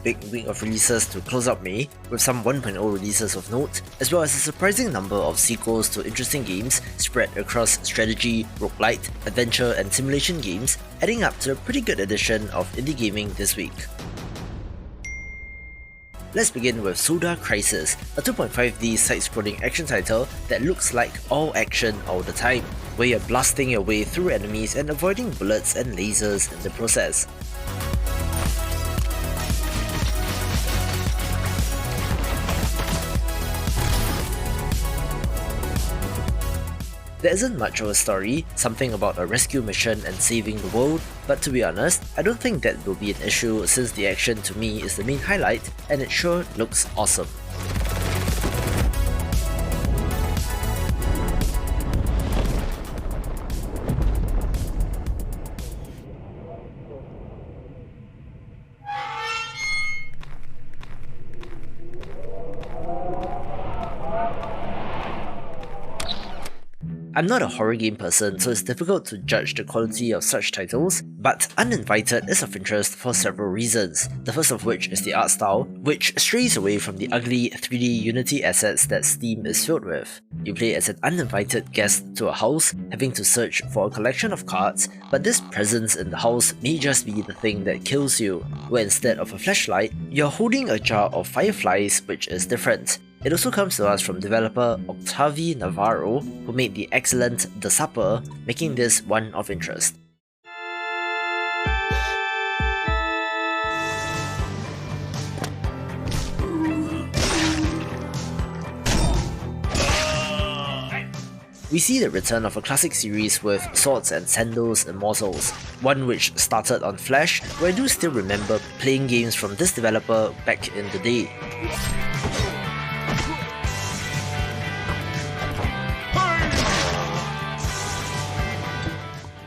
big week of releases to close out May, with some 1.0 releases of note, as well as a surprising number of sequels to interesting games spread across strategy, roguelite, adventure and simulation games, adding up to a pretty good edition of indie gaming this week. Let's begin with Soda Crisis, a 2.5D side-scrolling action title that looks like all action all the time, where you're blasting your way through enemies and avoiding bullets and lasers in the process. There isn't much of a story, something about a rescue mission and saving the world, but to be honest, I don't think that will be an issue since the action to me is the main highlight and it sure looks awesome. I'm not a horror game person, so it's difficult to judge the quality of such titles, but Uninvited is of interest for several reasons, the first of which is the art style, which strays away from the ugly 3D Unity assets that Steam is filled with. You play as an uninvited guest to a house, having to search for a collection of cards, but this presence in the house may just be the thing that kills you, where instead of a flashlight, you're holding a jar of fireflies, which is different. It also comes to us from developer Octavi Navarro, who made the excellent The Supper, making this one of interest. We see the return of a classic series with Swords and Sandals Immortals, one which started on Flash, where I do still remember playing games from this developer back in the day.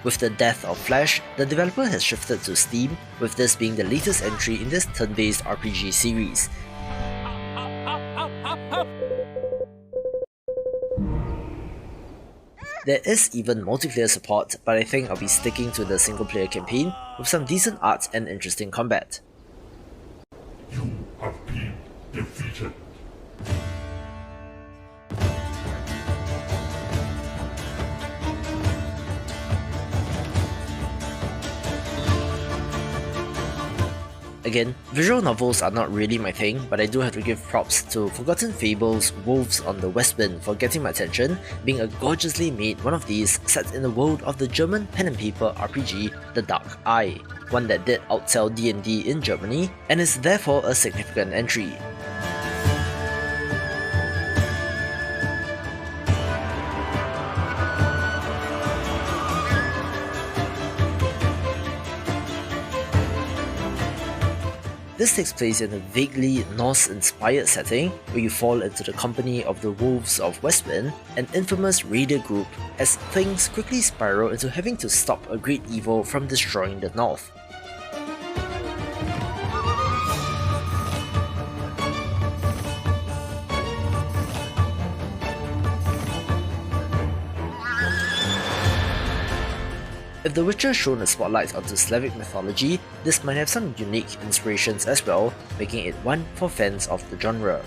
With the death of Flash, the developer has shifted to Steam, with this being the latest entry in this turn-based RPG series. There is even multiplayer support, but I think I'll be sticking to the single-player campaign with some decent art and interesting combat. You have been defeated. Again, visual novels are not really my thing, but I do have to give props to Forgotten Fables Wolves on the Westwind for getting my attention, being a gorgeously made one of these set in the world of the German pen and paper RPG The Dark Eye, one that did outsell D&D in Germany, and is therefore a significant entry. This takes place in a vaguely Norse-inspired setting, where you fall into the company of the Wolves of Westwind, an infamous raider group, as things quickly spiral into having to stop a great evil from destroying the North. If The Witcher shone a spotlight onto Slavic mythology, this might have some unique inspirations as well, making it one for fans of the genre.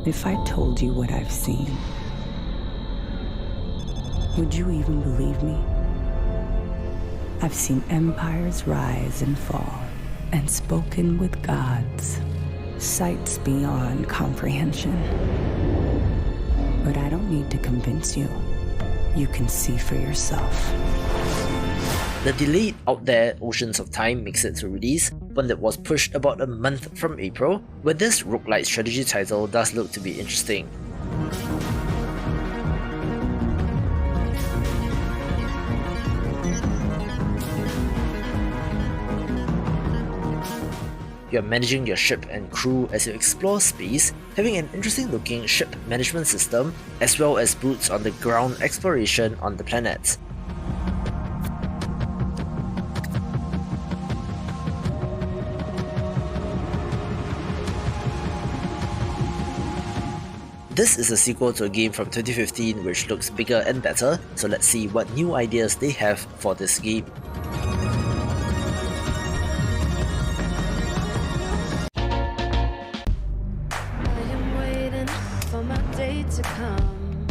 If I told you what I've seen, would you even believe me? I've seen empires rise and fall, and spoken with gods, sights beyond comprehension. But I don't need to convince you. You can see for yourself. The delayed Out There Oceans of Time makes it to release, one that was pushed about a month from April, where this roguelite strategy title does look to be interesting. you're managing your ship and crew as you explore space, having an interesting looking ship management system, as well as boots on the ground exploration on the planet. This is a sequel to a game from 2015 which looks bigger and better, so let's see what new ideas they have for this game. To come.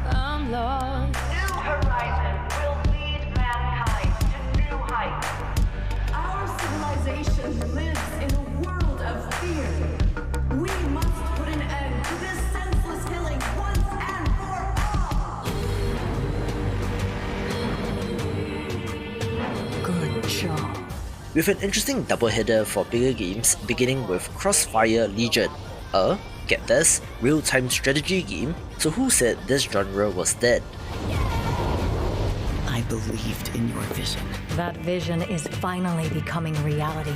I'm lost. New horizon will lead mankind to new heights. Our civilization lives in a world of fear. We must put an end to this senseless killing once and for all. Good job. With an interesting double header for bigger games, beginning with Crossfire Legion, get this, real-time strategy game, so who said this genre was dead? I believed in your vision. That vision is finally becoming reality.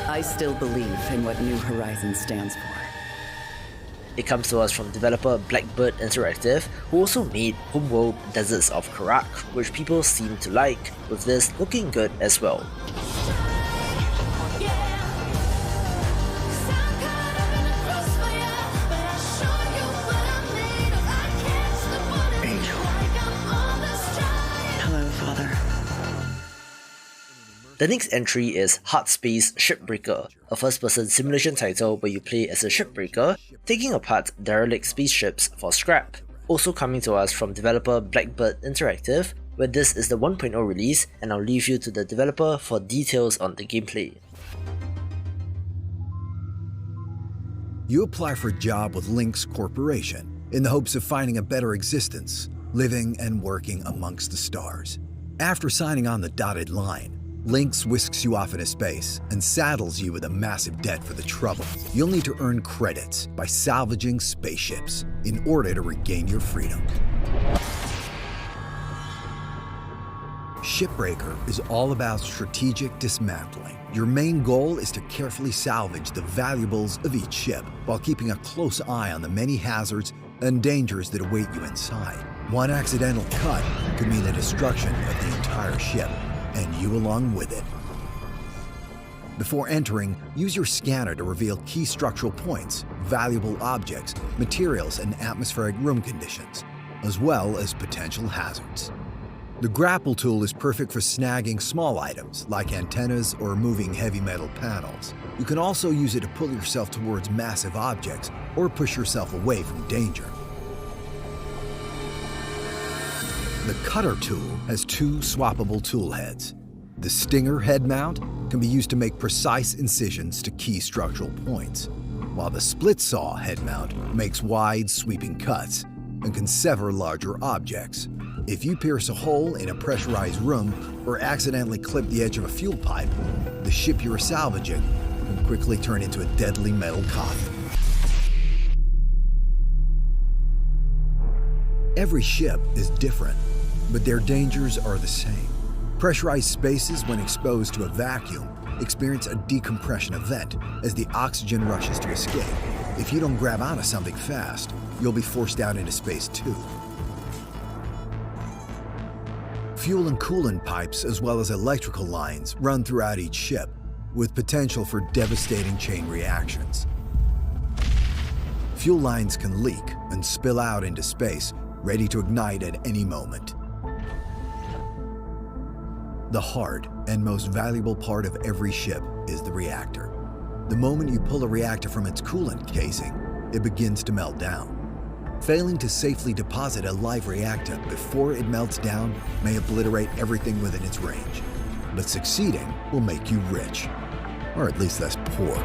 I still believe in what New Horizons stands for. It comes to us from developer Blackbird Interactive, who also made Homeworld Deserts of Karak, which people seem to like, with this looking good as well. The next entry is Hardspace Shipbreaker, a first-person simulation title where you play as a shipbreaker, taking apart derelict spaceships for scrap. Also coming to us from developer Blackbird Interactive, where this is the 1.0 release, and I'll leave you to the developer for details on the gameplay. You apply for a job with Lynx Corporation in the hopes of finding a better existence, living and working amongst the stars. After signing on the dotted line, Lynx whisks you off into space and saddles you with a massive debt for the trouble. You'll need to earn credits by salvaging spaceships in order to regain your freedom. Shipbreaker is all about strategic dismantling. Your main goal is to carefully salvage the valuables of each ship while keeping a close eye on the many hazards and dangers that await you inside. One accidental cut could mean the destruction of the entire ship, and you along with it. Before entering, use your scanner to reveal key structural points, valuable objects, materials, and atmospheric room conditions, as well as potential hazards. The grapple tool is perfect for snagging small items like antennas or moving heavy metal panels. You can also use it to pull yourself towards massive objects or push yourself away from danger. The cutter tool has two swappable tool heads. The stinger head mount can be used to make precise incisions to key structural points, while the split saw head mount makes wide, sweeping cuts and can sever larger objects. If you pierce a hole in a pressurized room or accidentally clip the edge of a fuel pipe, the ship you are salvaging can quickly turn into a deadly metal coffin. Every ship is different, but their dangers are the same. Pressurized spaces, when exposed to a vacuum, experience a decompression event as the oxygen rushes to escape. If you don't grab onto something fast, you'll be forced out into space too. Fuel and coolant pipes, as well as electrical lines, run throughout each ship, with potential for devastating chain reactions. Fuel lines can leak and spill out into space, ready to ignite at any moment. The hard and most valuable part of every ship is the reactor. The moment you pull a reactor from its coolant casing, it begins to melt down. Failing to safely deposit a live reactor before it melts down may obliterate everything within its range, but succeeding will make you rich, or at least less poor.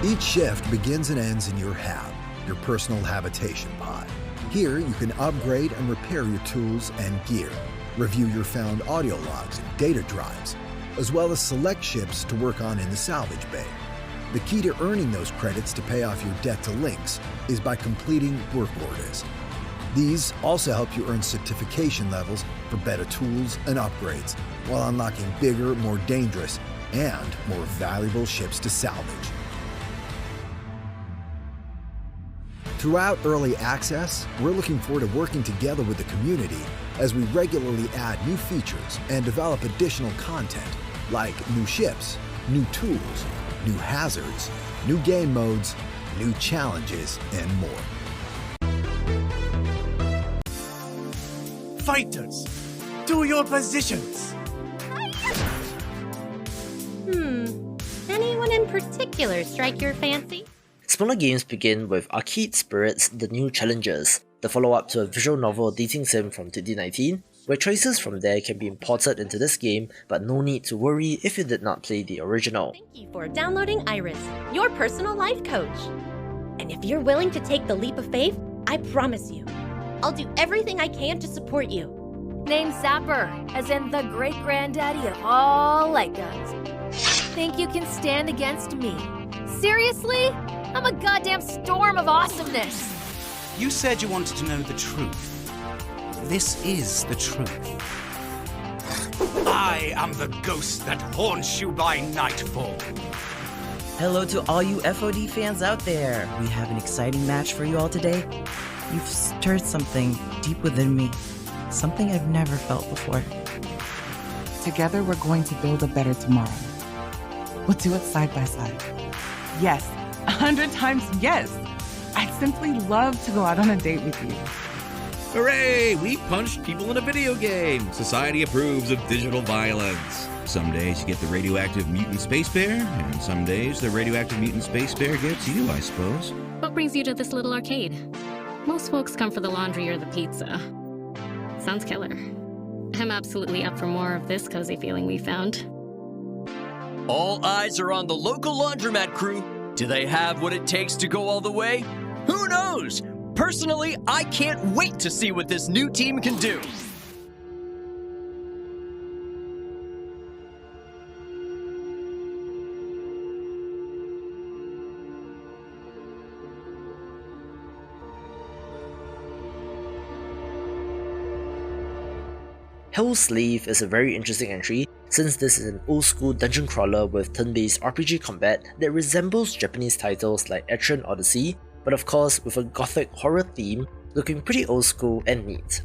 Each shift begins and ends in your hab, your personal habitation pod. Here, you can upgrade and repair your tools and gear, review your found audio logs and data drives, as well as select ships to work on in the salvage bay. The key to earning those credits to pay off your debt to Lynx is by completing work orders. These also help you earn certification levels for better tools and upgrades, while unlocking bigger, more dangerous, and more valuable ships to salvage. Throughout early access, we're looking forward to working together with the community as we regularly add new features and develop additional content like new ships, new tools, new hazards, new game modes, new challenges, and more. Fighters, to your positions! Anyone in particular strike your fancy? Smaller games begin with Arcade Spirits The New Challengers, the follow-up to a visual novel dating sim from 2019, where choices from there can be imported into this game, but no need to worry if you did not play the original. Thank you for downloading Iris, your personal life coach. And if you're willing to take the leap of faith, I promise you, I'll do everything I can to support you. Named Sapper, as in the great-granddaddy of all light guns. Think you can stand against me? Seriously? I'm a goddamn storm of awesomeness! You said you wanted to know the truth. This is the truth. I am the ghost that haunts you by nightfall. Hello to all you FOD fans out there. We have an exciting match for you all today. You've stirred something deep within me, something I've never felt before. Together, we're going to build a better tomorrow. We'll do it side by side. Yes, 100 times yes. I'd simply love to go out on a date with you. Hooray! We punched people in a video game. Society approves of digital violence. Some days you get the radioactive mutant space bear, and some days the radioactive mutant space bear gets you, I suppose. What brings you to this little arcade? Most folks come for the laundry or the pizza. Sounds killer. I'm absolutely up for more of this cozy feeling we found. All eyes are on the local laundromat crew. Do they have what it takes to go all the way? Who knows? Personally, I can't wait to see what this new team can do. Hell's Slave is a very interesting entry, since this is an old-school dungeon crawler with turn-based RPG combat that resembles Japanese titles like Etrian Odyssey, but of course with a gothic horror theme, looking pretty old school and neat.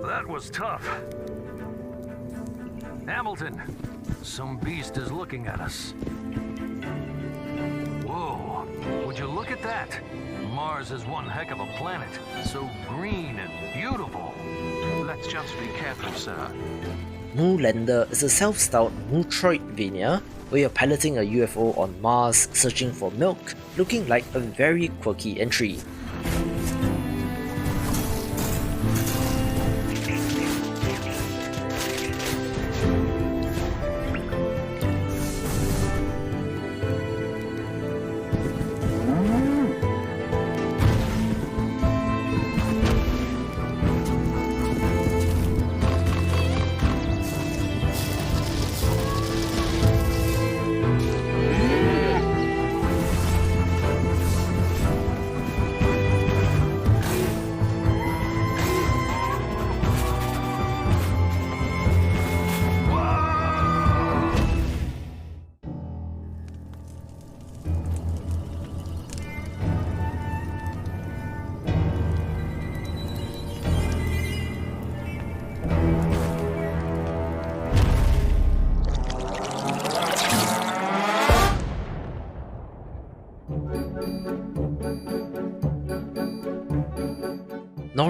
That was tough. Hamilton, some beast is looking at us. Whoa, would you look at that? Mars is one heck of a planet, so green and beautiful. Let's just be careful, sir. Moolander is a self-styled Mootroidvania where you're piloting a UFO on Mars searching for milk, looking like a very quirky entry.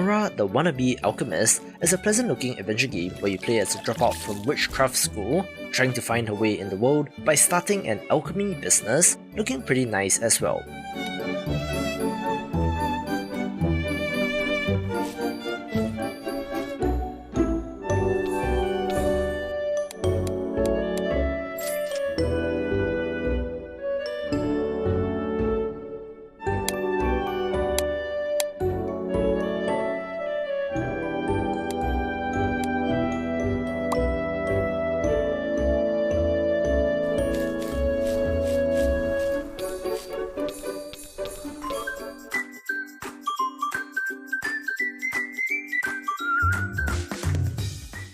Nora the Wannabe Alchemist is a pleasant-looking adventure game where you play as a dropout from witchcraft school, trying to find her way in the world by starting an alchemy business, looking pretty nice as well.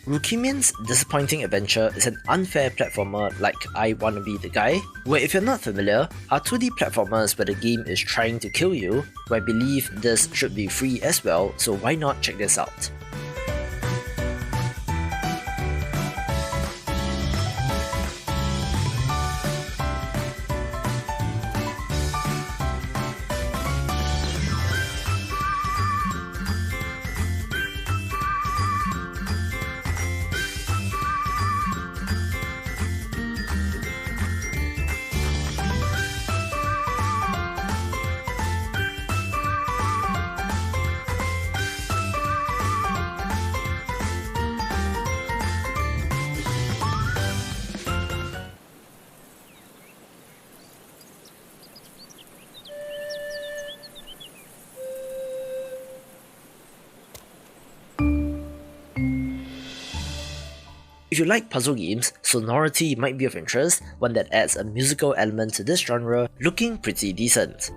Rukimian's Disappointing Adventure is an unfair platformer like I Wanna Be the Guy, where if you're not familiar, are 2D platformers where the game is trying to kill you, where I believe this should be free as well, so why not check this out. If you like puzzle games, Sonority might be of interest, one that adds a musical element to this genre, looking pretty decent.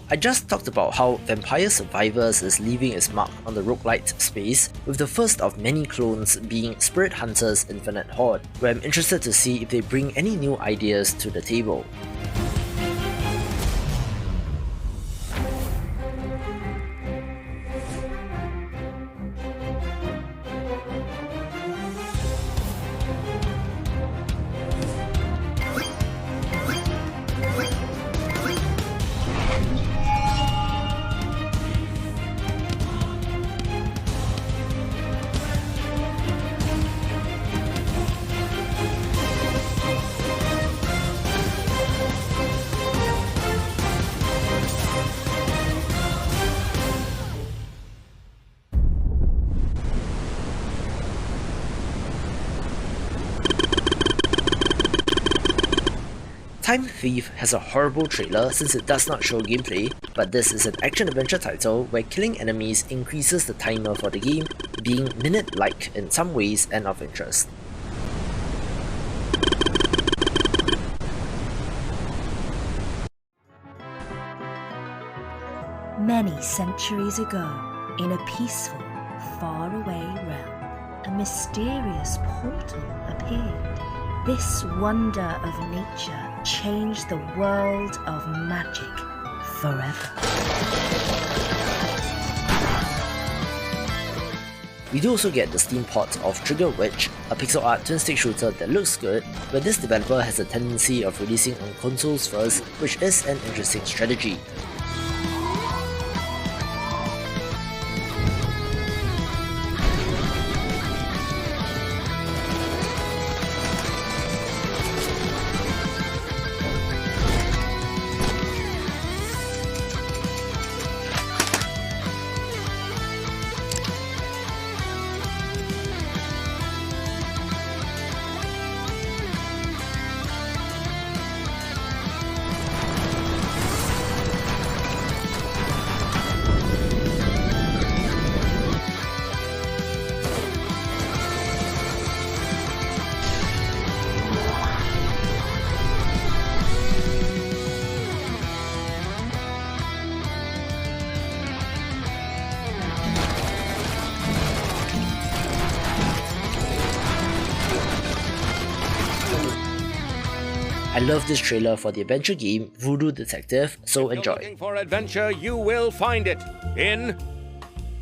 I just talked about how Vampire Survivors is leaving its mark on the roguelite space, with the first of many clones being Spirit Hunter's Infinite Horde, where I'm interested to see if they bring any new ideas to the table. Time Thief has a horrible trailer since it does not show gameplay, but this is an action-adventure title where killing enemies increases the timer for the game, being minute-like in some ways and of interest. Many centuries ago, in a peaceful, faraway realm, a mysterious portal appeared. This wonder of nature changed the world of magic forever. We do also get the Steam port of Trigger Witch, a pixel art twin-stick shooter that looks good, where this developer has a tendency of releasing on consoles first, which is an interesting strategy. love this trailer for the adventure game Voodoo Detective, so enjoy. Looking for adventure, you will find it in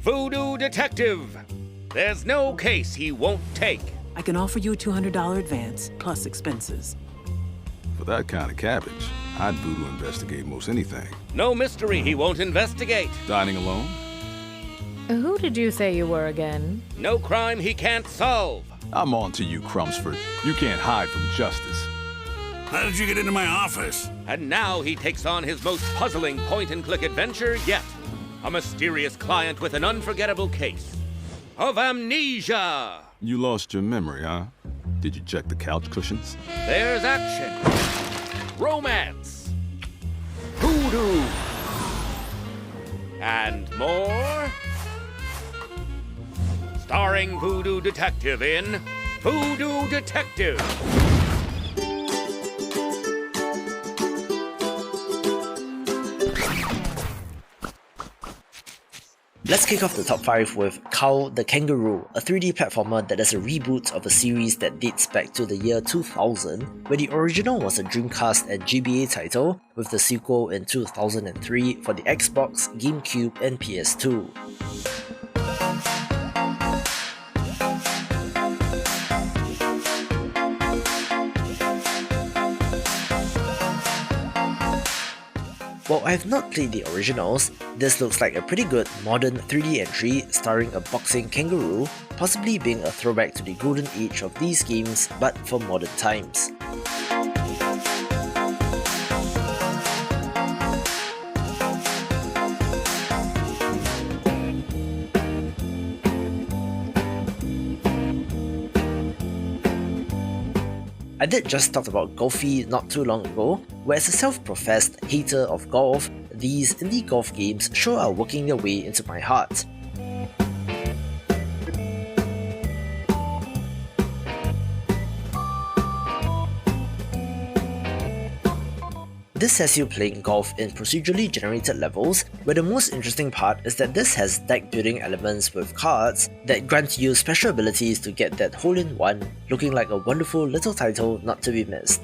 Voodoo Detective. There's no case he won't take. I can offer you a $200 advance, plus expenses. For that kind of cabbage, I'd voodoo investigate most anything. No mystery he won't investigate. Dining alone? Who did you say you were again? No crime he can't solve. I'm on to you, Crumpsford. You can't hide from justice. How did you get into my office? And now he takes on his most puzzling point-and-click adventure yet. A mysterious client with an unforgettable case of amnesia. You lost your memory, huh? Did you check the couch cushions? There's action, romance, voodoo, and more. Starring Voodoo Detective in Voodoo Detective. Let's kick off the top 5 with Cow the Kangaroo, a 3D platformer that is a reboot of a series that dates back to the year 2000, where the original was a Dreamcast and GBA title, with the sequel in 2003 for the Xbox, GameCube and PS2. While I have not played the originals, this looks like a pretty good modern 3D entry starring a boxing kangaroo, possibly being a throwback to the golden age of these games but for modern times. I did just talk about Golfy not too long ago, where as a self-professed hater of golf, these indie golf games sure are working their way into my heart. This has you playing golf in procedurally generated levels, where the most interesting part is that this has deck building elements with cards that grant you special abilities to get that hole-in-one, looking like a wonderful little title not to be missed.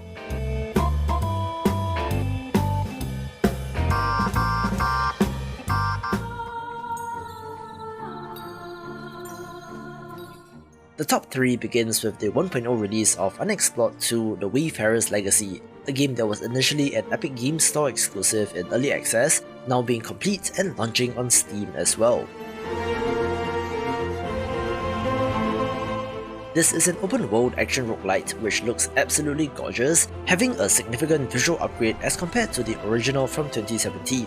The top 3 begins with the 1.0 release of Unexplored 2: The Wayfarer's Legacy, a game that was initially an Epic Games Store exclusive in early access, now being complete and launching on Steam as well. This is an open-world action roguelite which looks absolutely gorgeous, having a significant visual upgrade as compared to the original from 2017.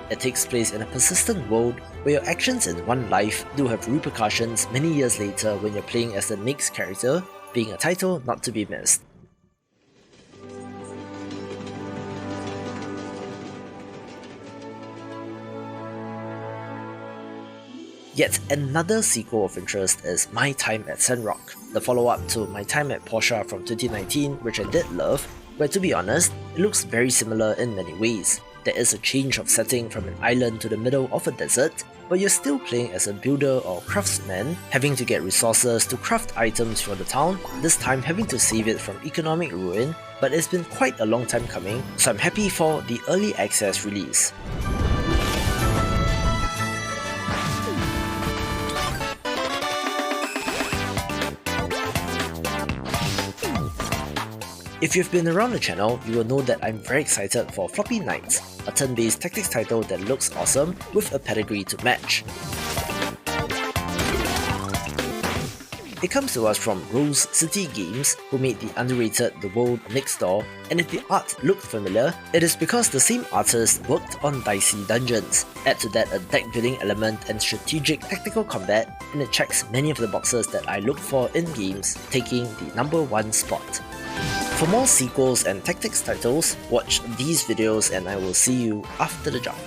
It takes place in a persistent world where your actions in one life do have repercussions many years later when you're playing as the next character, being a title not to be missed. Yet another sequel of interest is My Time at Sandrock, the follow-up to My Time at Portia from 2019, which I did love, where to be honest, it looks very similar in many ways. There is a change of setting from an island to the middle of a desert, but you're still playing as a builder or craftsman, having to get resources to craft items for the town, this time having to save it from economic ruin, but it's been quite a long time coming, so I'm happy for the early access release. If you've been around the channel, you will know that I'm very excited for Floppy Knights, a turn-based tactics title that looks awesome with a pedigree to match. It comes to us from Rose City Games, who made the underrated The World Next Door, and if the art looked familiar, it is because the same artist worked on Dicey Dungeons. Add to that a deck building element and strategic tactical combat, and it checks many of the boxes that I look for in games, taking the #1 spot. For more sequels and tactics titles, watch these videos and I will see you after the jump.